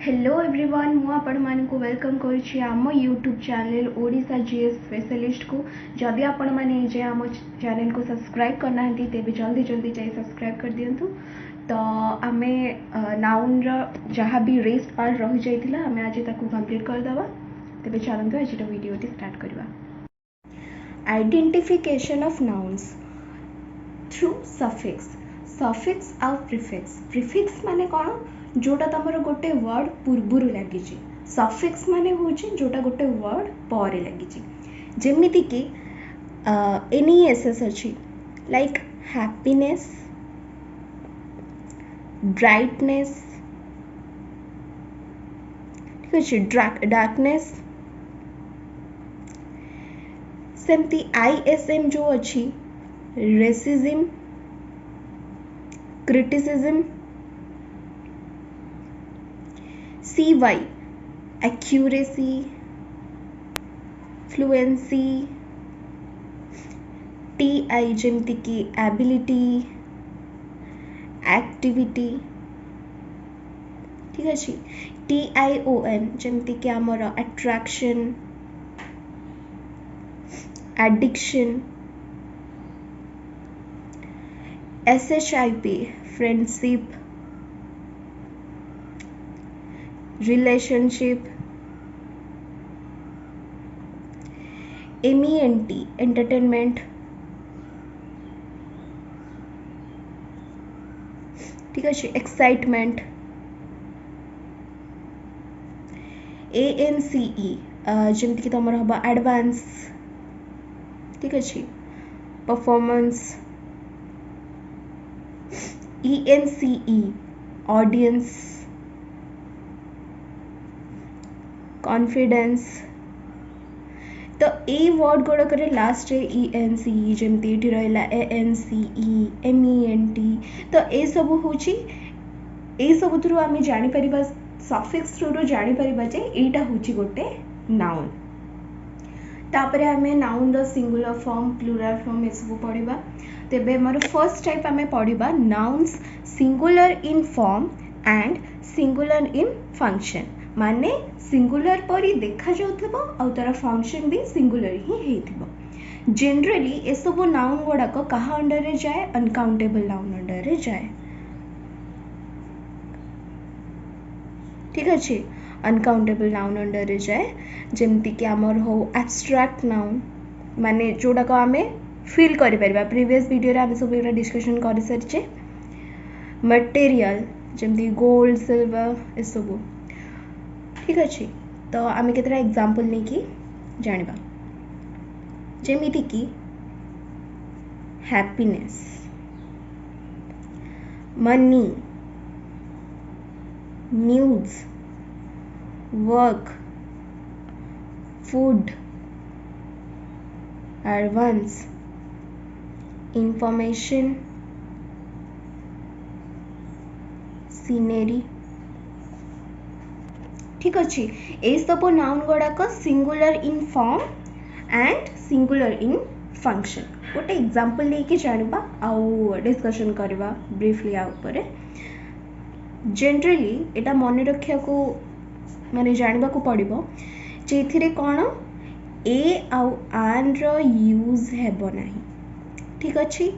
Hello everyone मु आपण मानक वेलकम करुच्ची आम YouTube channel Odisha GS specialist को जदि आपण मैंने जे आम चैनल को सब्सक्राइब करना तेज जल्दी जल्दी जाए सब्सक्राइब कर दिंतु। तो आम नाउन जहाँ भी रेस्ट पार्ट रही जाइए आम आज ताकू कंप्लीट करदे। तेज चलते आज वीडियो स्टार्ट करवा। Identification of nouns through suffix suffix आउ प्रिफिक्स। प्रिफिक्स माने कौन जोटा तमर गोटे वर्ड पूर्वर लगी। सफिक्स माने होची जोटा गोटे वर्ड पर लगी। जेमिति कि एनईएसएस अच्छी लाइक हैप्पीनेस, ब्राइटनेस, ठीक अच्छे, डार्कनेस। सेमती आईएसएम जो अच्छी racism, criticism. CY accuracy, fluency। TI जेमती की ability, activity, ठीक अच्छे। TION जेमती की आमर attraction, addiction। SHIP friendship, relationship। MENT entertainment, ठीक अच्छे, एक्साइटमेंट। ANCE जमती कि तुम हम एडवांस, ठीक अच्छे, परफॉर्मेंस। ENCE audience, confidence. तो ए वर्ड गुड़ाक लास्ट ENCE जमती ये रहा ANCE MENT। तो ये सब हूँ ये सब थ्रू आम जापर सफिक्स थ्रू जापर जे यहाँ हूँ गोटे नाउन। तापर आम नाउन रो सिंगुलर फॉर्म, प्लूरल फॉर्म ये सब पढ़ा। तेबे मोर फर्स्ट टाइप आम पढ़ा nouns singular in form and singular in function. माने सिंगुलर परी देखा जाउथबो आ तार फंक्शन भी सिंगुलर ही हेथिबो। जनरली ए सब नाउन गुड़ाक कहा अंडर रे जाए, अनकाउंटेबल नाउन अंडर रे जाए, ठीक अच्छे, अनकाउंटेबल नाउन अंडर रे जाए। जेमती कि आमर हो एब्स्ट्रैक्ट नाउन माने जोड़ाक आम फील कर परिबा। प्रीवियस वीडियो रे आम सब एटा डिस्कशन कर सारिचे। मटेरियल जेमती गोल्ड, सिल्वर ए सब, ठीक अच्छे। तो आम केतरा एग्जांपल नहीं कि जानिबा। जेमिति कि happiness, money, news, work, food, advance, information, scenery, ठीक अच्छे। ये सब नाउन गुड़ाक singular in form and singular in function. गोटे एग्जांपल लेके जानिबा आउ डिस्कशन करवा ब्रीफली आ ऊपर। जनरली एटा मन रखिया को माने जानिबा को पड़िबो जेथिरे कोन ए आउ आन रो यूज हेबो नाही, ठीक अच्छे।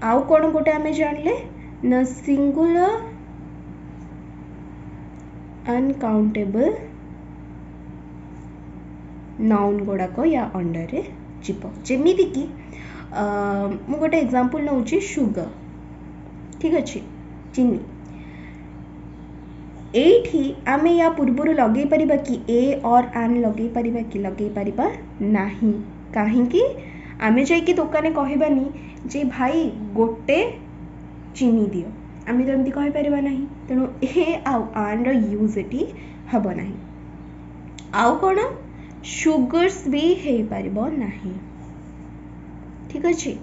आउ कोन गोटे आमे जानले न सिंगुलर अनकाउंटेबल नाउन गुड़ाक या अंडर रे जीव। जेमिति कि मु गोटे एग्जांपल नउची शुगर, ठीक अच्छे, चीनी। एठी आमे या पूर्वर लगे परिबा कि ए और आन लगे परिबा कि लगे परिबा नाही। काहे कि आमे जाई कि दुकाने कहबानी जे भाई गोटे चीनी दियो, आमे तो एमती कहि परिबा नाही। तेणु ए आउ आन रो यूज एठी हबो नाही। आउ कोन सुगर्स भी हे परिबो नाही, ठीक अच्छे।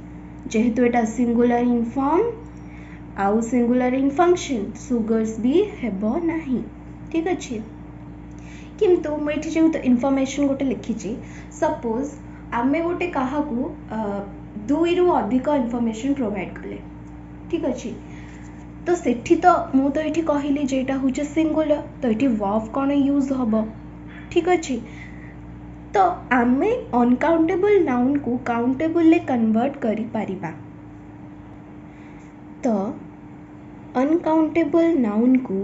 जेहेतु एटा सिंगुलर इन फॉर्म आउ सिंगुलर इन फंक्शन सुगर्स भी हेबो नाही, ठीक अच्छे। किंतु मुझे जो तो इनफॉरमेशन गोटे लिखी। सपोज आमे गोटे कहा दुई रु अधिक इनफॉरमेशन प्रोवाइड कले, ठीक अच्छे। तो सेठी तो मु तो ये कहली जेटा हूँ सिंगुलर, तो ये वर्ब कौन यूज हम, ठीक अच्छे। तो आमे अनकाउंटेबल नाउन को काउंटेबल ले कन्वर्ट करी पारिबा। तो अनकाउंटेबल नाउन को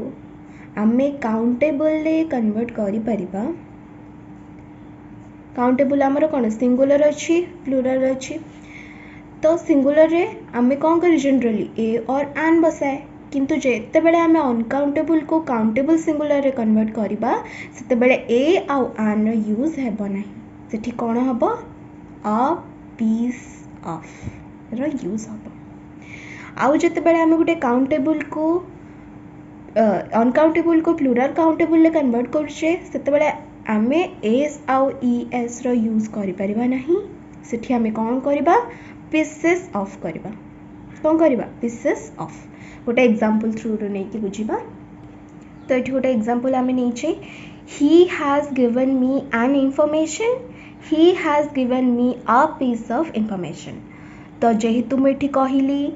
आमे काउंटेबल ले कन्वर्ट करी पारिबा। काउंटेबल आमर कौन सिंगुलर अच्छी प्लूरल अच्छी, तो सिंगुलर रे आमे कौन करी जनरली ए और आन बसाए, किंतु जेते बेले आमे अनकाउंटेबल को काउंटेबल सिंगुलर रे कन्वर्ट करिबा सेते बेले ए आउ आन रो यूज हेबो नाही, सेठी कोन हबो अ पीस ऑफ रो यूज हबो। आउ जेते बेले आमे गुटे काउंटेबल को अनकाउंटेबल को प्लूरल काउंटेबल ले कन्वर्ट करछे सेते बेले आमे एस आउ ई एस रो यूज करि परिबा नाही, सेठी आमे कोन करिबा पीसेस ऑफ करिबा। कोन करिबा पीसेस ऑफ। गोटे एग्जांपल थ्रू रो नै कि बुझिबा। तो एठी गोटे एग्जांपल आमे नै छै, he has given me an information, he has given me a piece of information. तो जेहेतु मैं एठी कहिली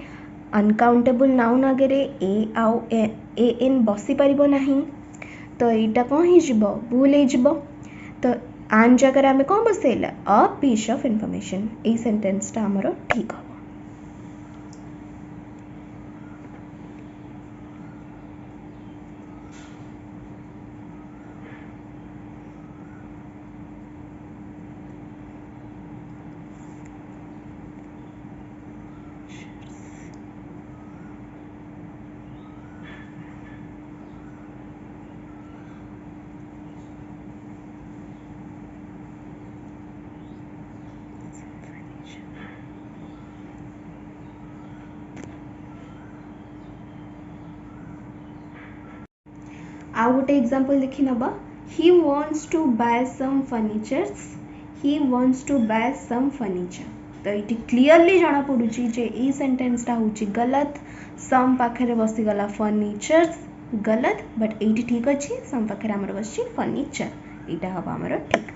अनकाउंटेबल नाउन आगे ए आउ ए एन बसी परिबो नाही, तो एटा कोन ही जिवो भूल हे जिवो। तो आन जगह आमे कोन बसेला a piece of information. A sentence ता हमरो ठीक हो। आउ गोटे एग्जांपल देखि नबा, he wants to buy some furnitures, he wants to buy some furniture। तो ये क्लियरली जाना पड़ुची जे ई सेंटेंस ता होची गलत, सम पाखरे बसी गला फर्नीचर्स गलत, बट एटी ठीक अछि सम पाखरे हमर बसी फर्नीचर, एटा हबा हमर ठीक।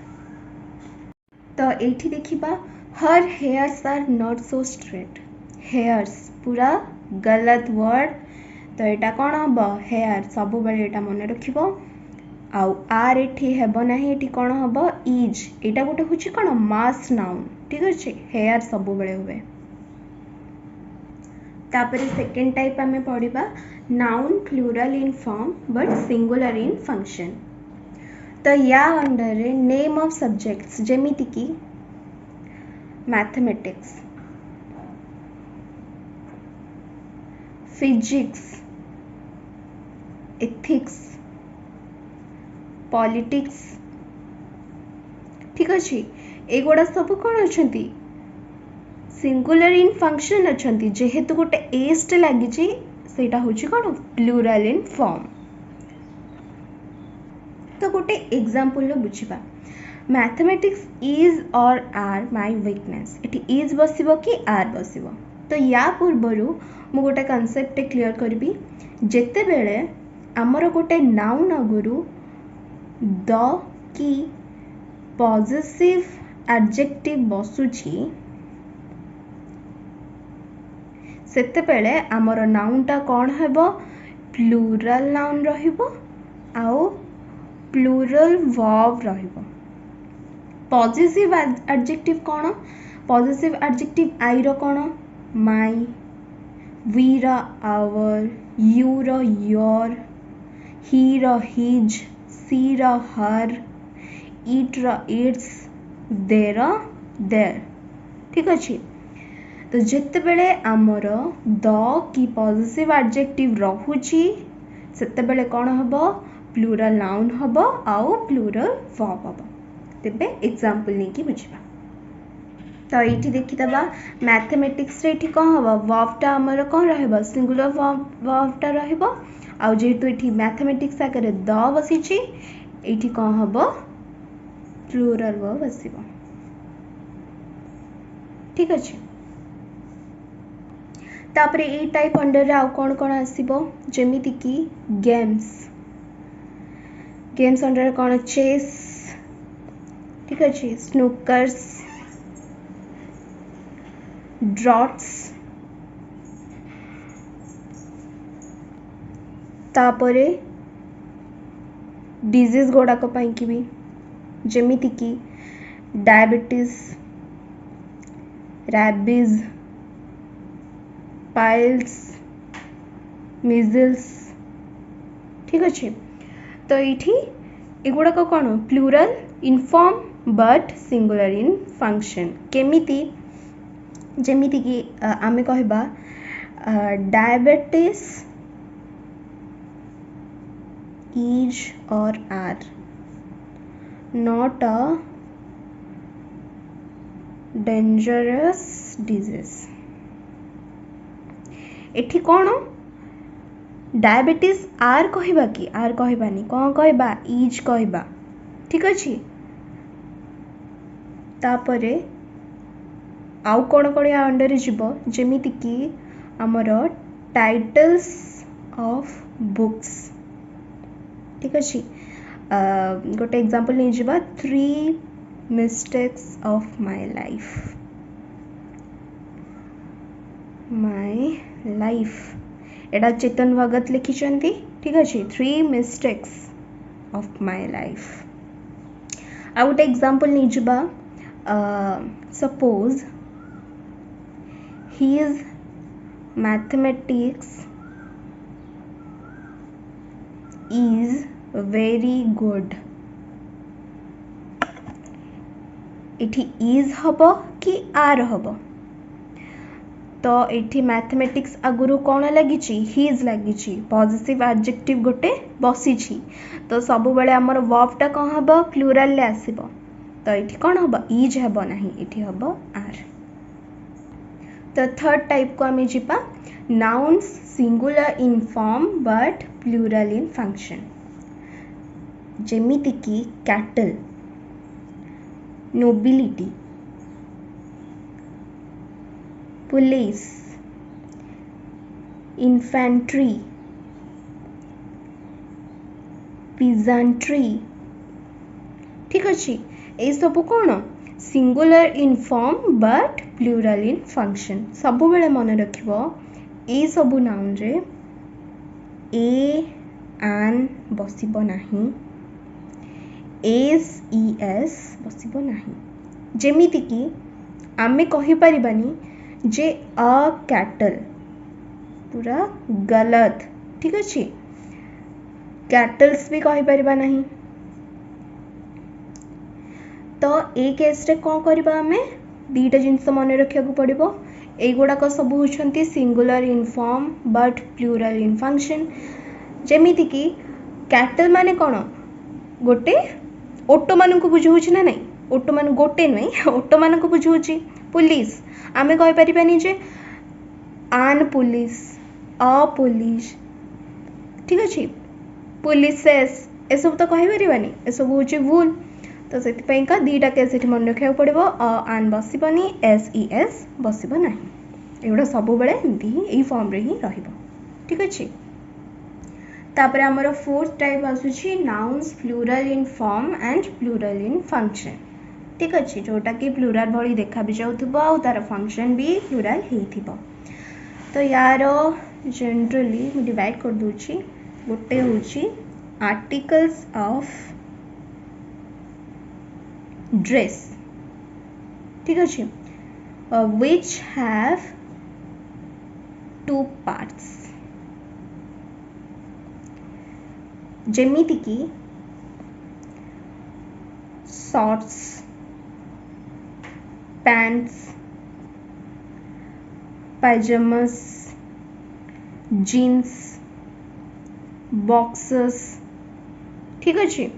तो एठी देखिबा her hairs are not so straight, hairs पूरा गलत वर्ड, तो एटा कौन हम हेयर सब बेले एटा मन रखिबो। आउ आर एठी हेबो नाही, एठी कौन हम इज, एटा गोटे होची कौन मास नाउन, ठीक अछि हेयर सब बेले हुए। तापरे सेकंड टाइप हमें पढ़िबा noun plural in form but singular in function. तो या अंडर रे नेम ऑफ सब्जेक्ट्स जेमिति की मैथमेटिक्स, फिजिक्स, एथिक्स, पॉलिटिक्स, ठीक अच्छे एगुड़ा सब कौन अच्छा सिंगुलर इन फंक्शन अच्छा, जेहेतु गोटे एस्ट लगी सेटा होची कौन प्लूरल इन फॉर्म। तो गोटे एग्जांपल बुझिबा, mathematics is or are my weakness, एटी इज बसिबो कि आर बसिबो। तो या पूर्वरु मु गोटे कांसेप्ट क्लियर करबी, जेते बेले आमर गोटे नाउन आगुरु द की पॉजिटिव एडजेक्टिव बसुची सेते बेले आमर नाउन टा कौन हेबो प्लूरल नाउन रहिबो आउ प्लूरल वर्ब रहिबो। पॉजिटिव एडजेक्टिव कौन, पॉजिटिव एडजेक्टिव आई रो कौन माय, वी रो आवर, यू रो योर, ही रो हिज, सी रो हर, इट रो इट्स, दे रो देयर, ठीक अच्छे। तो जिते बेले आमर द की पॉजिटिव एडजेक्टिव रहुची सेते बेले कौन हबो प्लूरल नाउन हबो आउ प्लूरल वर्ब हबो। तेबे एग्जांपल नै कि बुझिबा। तो एठी देखि दबा मैथमेटिक्स रे एठी कोन हबो वर्ब टा हमर कोन रहबो सिंगुलर वर्ब टा रहबो, आउ जेहेतु एठी मैथमेटिक्स आकर द बसिची एठी कोन हबो प्लूरल वर्ब बसिबो, ठीक अछि। तापरे ए टाइप अंडर रे आउ कोन कोन आसीबो जेमिति कि गेम्स, गेम्स अंडर कौन चेस, ठीक अच्छे, स्नूकर्स, ड्रॉट्स, तापरे डिजीज गुड़ाक भी जमीती कि डायबिटीज, रैबिज, पाइल्स, मिजल्स। ठीक अच्छे। तो ये एगुड़ाक कौन plural in form but singular in function. केमिति जमीती कि आमे कहबा diabetes is or are not a dangerous disease। एठी कौन डायबिटीज आर कहबा कि आर कहबानी कौन कहबा इज कहबा। ठीक अच्छे। तापरे आउ कौन कौन या अंडर जीव जेमिति कि हमर टाइटल्स ऑफ बुक्स। ठीक अच्छे। गोटे एग्जांपल नहीं जीवा 3 मिस्टेक्स ऑफ माय लाइफ। एटा चेतन भगत लिखिछंती। ठीक अच्छे। 3 मिस्टेक्स ऑफ माय लाइफ। आ गोटे एग्जांपल नहीं जीवा suppose his mathematics is very good। इठी is हबो कि आर हबो। तो इठी मैथमेटिक्स आगुरु कौन लगी हिज लगी पॉजिटिव एडजेक्टिव गोटे बसी। तो सब बेले आमर वर्ब टा कौन हबो प्लूराल ले आसीबो। तो इठी कौन हबो इज हबो नहीं इठी हबो आर। तो थर्ड टाइप को आमे जिपा nouns singular in form but plural in function. जेमिति कि cattle, nobility, police, infantry, peasantry. ठीक अच्छे। ये सब कौन singular in form but plural in function. सब बेले मन रखिबो ए सबु नाउन रे ए आन बसिबो नाही, एस ई एस बसिबो नाही। जेमिति कि आमे कहि परिबानी जे अ कैटल पूरा गलत। ठीक अच्छे। कैटल्स भी कहि परिबा नाही। तो ए केस रे कौन करबा आमे दीटा जिनस मन रखिया को पड़िबो। एगुड़ाक सब होती singular in form but plural in function. जेमिति कि कैटल माने कौन गोटे ओटो मान को बुझाऊँ ना नहीं ओटो मान गोटे नुहे ओटो मान को बुझाऊँ। पुलिस आमे कहि परिबानी जे आन पुलिस अ पुलिस। ठीक अच्छे। पुलिसेस ए सब तो कहि परिबानी ए सब होची भूल। तो से दीटा केस मन रखा पड़ो आन बसबनी एस ई एस बसब ना। एगुड़ा सब बेले एमती फॉर्म रे ही रहिबो। ठीक अच्छे। तापर आमर फोर्थ टाइप आसुची nouns plural in form and plural in function. ठीक अच्छे। जोटा कि प्लूरल भली देखा भी जाउथबो आ तार फंक्शन भी प्लूरल हेइथिबो। तो यार जनरली मु डिवाइड कर दूची। गोटे होची आर्टिकल्स ऑफ ड्रेस। ठीक अच्छे। which have 2 parts। जेमिति कि शॉर्ट्स, पैंट्स, पायजामास, जीन्स, बॉक्सेस। ठीक अच्छे।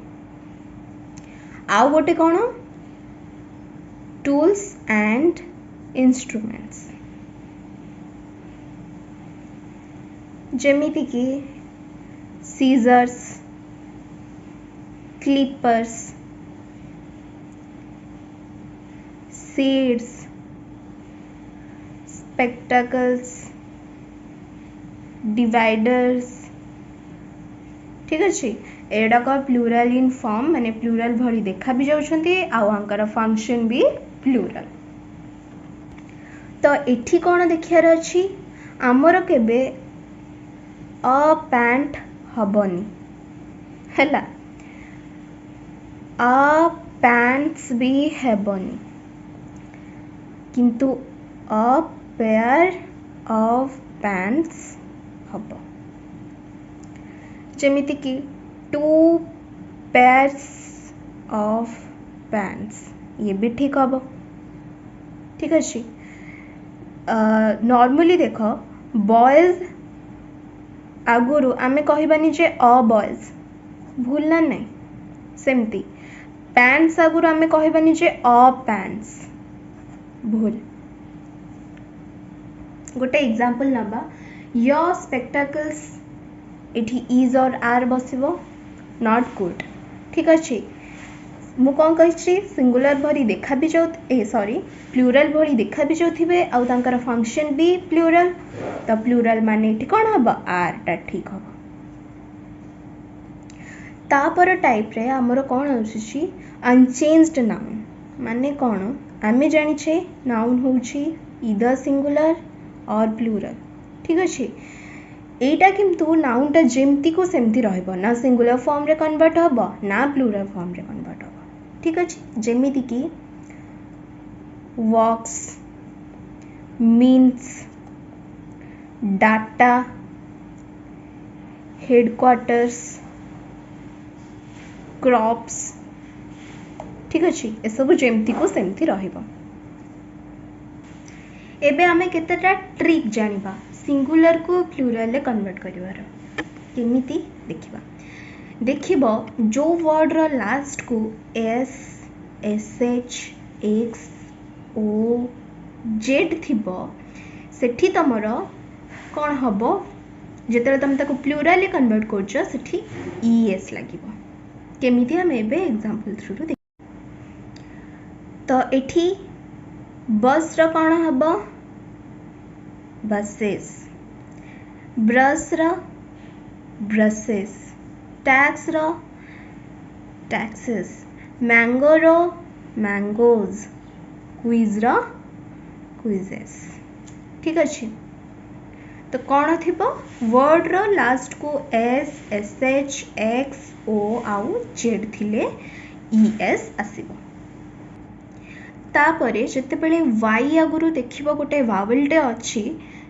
आउ गोटे कौन टूल्स एंड इंस्ट्रूमेंट्स। जेमिति कि scissors, clippers, seeds, spectacles, dividers. ठीक अच्छे। एडाक प्लूरल इन फॉर्म माने प्लूरल भली देखा भी जाउछंती आंकर फंक्शन भी प्लूरल। तो एठी कौन देखियार अछि आमर केबे अ पैंट हबनी हैला आ पैंट्स भी हेबनी किंतु अ पेयर ऑफ पैंट्स हब जेमिति कि 2 पेयर्स ऑफ पैंट्स ये भी ठीक हम ठीक अच्छे नॉर्मली देख बॉयज आगुरु आमे कहबानी जे अ बॉयज भूल ना नहीं सेमती पैंट्स आगुरु आमे कहबानी जे अ पैंट्स भूल गोटे एग्जांपल नबा योर स्पेक्टाकल्स एठी is or are बसिबो not good ठीक अच्छे मु कौन कही सिंगुलर भरी देखा भी जाऊ सॉरी प्लूरल भरी देखा भी जाउथिबे आउ तांकर फंक्शन भी प्लूरल तो प्लूरल माने एठी कोन हबो आर टा ठीक हबो तापर टाइप रे हमर कोन आउछि अनचेंज्ड नाउन माने कोन आमे जानि छे नाउन होउछि ईदर सिंगुलर और प्लूरल ठीक अछि एटा किंतु नाउन टा जेमती को सेमती रहबो ना सिंगुलर फॉर्म रे कन्वर्ट हबो ना प्लूरल फॉर्म रे कन्वर्ट हबो ठीक अछि जेमिति कि works means data headquarters crops ठीक अच्छे ए सब जेमती को सेमती रहइबो एबे आमे केतेटा ट्रिक जानिबा सिंगुलर को प्लूरल रे कन्वर्ट करिवार केमिति देखिबा देखिबो जो वर्ड रो लास्ट को S S H X O Z थिबो सेठी तमर कोन हबो जेतरे तम ताको प्लूरल रे कन्वर्ट करछो सेठी ईएस लागिबो केमिति हम एबे एग्जांपल थ्रू देख तो एठी बस रो कोन हबो बसेस ब्रश रो ब्रशेस टैक्स रो taxes mango raw mangoes quiz रो क्विजेस ठीक अच्छे तो कौन थी वर्ड रो लास्ट को एस एस एच एक्स ओ आउ जेड थिले ई एस आसीबो तापरे जते बेले वाई आगुरु देखिबो गोटे वावल टे अछि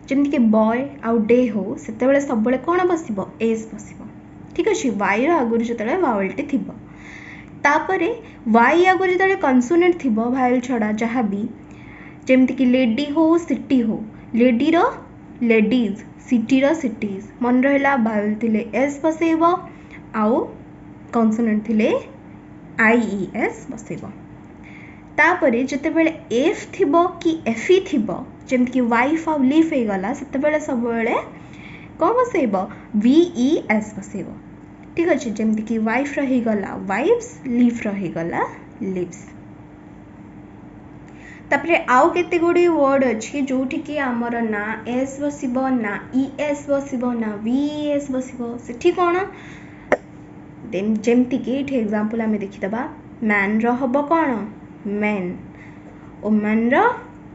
जेमति के बॉय आउ डे हो सेते बेले सब बेले कोन बसिबो एस बसिबो ठीक अछि वाई रो आगुरु जते बेले वावल टे थिबो तापरे वाई आगुरु जते कंसोनेंट थिबो वावल छडा जहा भी जेमति कि लेडी हो सिटी हो लेडी रो लेडीज सिटी रो सिटीज मन रहला वावल थिले एस बसेबो आउ कंसोनेंट थिले आई ई एस बसेबो तापरे जते बेले एफ थिबो कि एफ ई थिबो जेमति कि वाइफ आउ लीफ हे गला सेते बेले सब बेले कोन बसेबो वी ई एस बसेबो ठीक अछि जेमति कि वाइफ रही गला वाइफ्स लीफ रही गला लिव्स तापरे आउ केते गुडी वर्ड अछि जोठी कि हमर ना एस बसिबो ना ई एस बसिबो ना वी ई एस बसिबो सेठी कोन देन जेमति कि एठी एग्जांपल हमें देखि दबा मैन रो हबो कोन men woman ro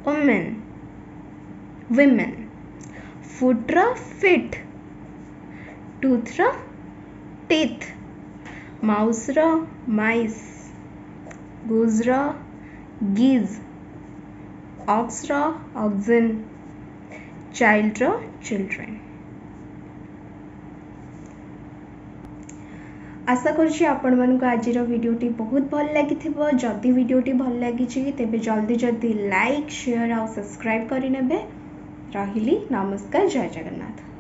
women women foot ro fit tooth ro teeth mouse ro mice goose ro geese ox ro oxen child ro children आशा करुँची आपण मानक आज वीडियोटी बहुत भल लगी जदि वीडियोटी भल लगी तेबे जल्दी जल्दी लाइक शेयर और सब्सक्राइब करने रही नमस्कार जय जगन्नाथ।